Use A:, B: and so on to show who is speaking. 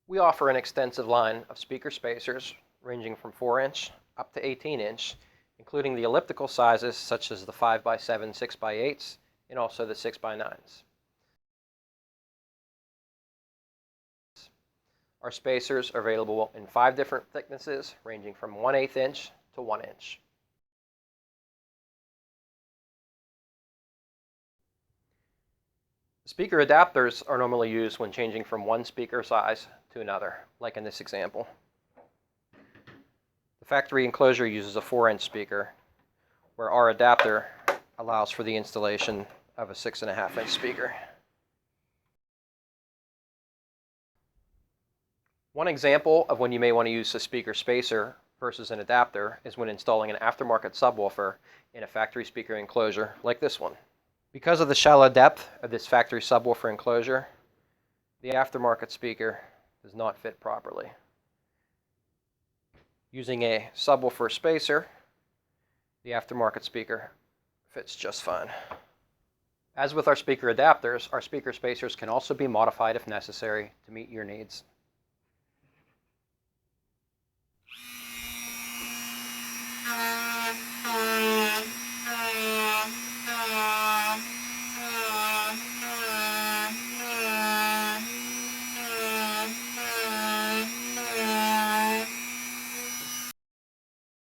A: We offer an extensive line of speaker spacers ranging from 4-inch up to 18-inch, including the elliptical sizes such as the 5x7, 6x8s, and also the 6x9s. Our spacers are available in 5 different thicknesses ranging from 1/8 inch to 1 inch. Speaker adapters are normally used when changing from one speaker size to another, like in this example. The factory enclosure uses a 4-inch speaker, where our adapter allows for the installation of a 6.5-inch speaker. One example of when you may want to use a speaker spacer versus an adapter is when installing an aftermarket subwoofer in a factory speaker enclosure like this one. Because of the shallow depth of this factory subwoofer enclosure, the aftermarket speaker does not fit properly. Using a subwoofer spacer, the aftermarket speaker fits just fine. As with our speaker adapters, our speaker spacers can also be modified if necessary to meet your needs.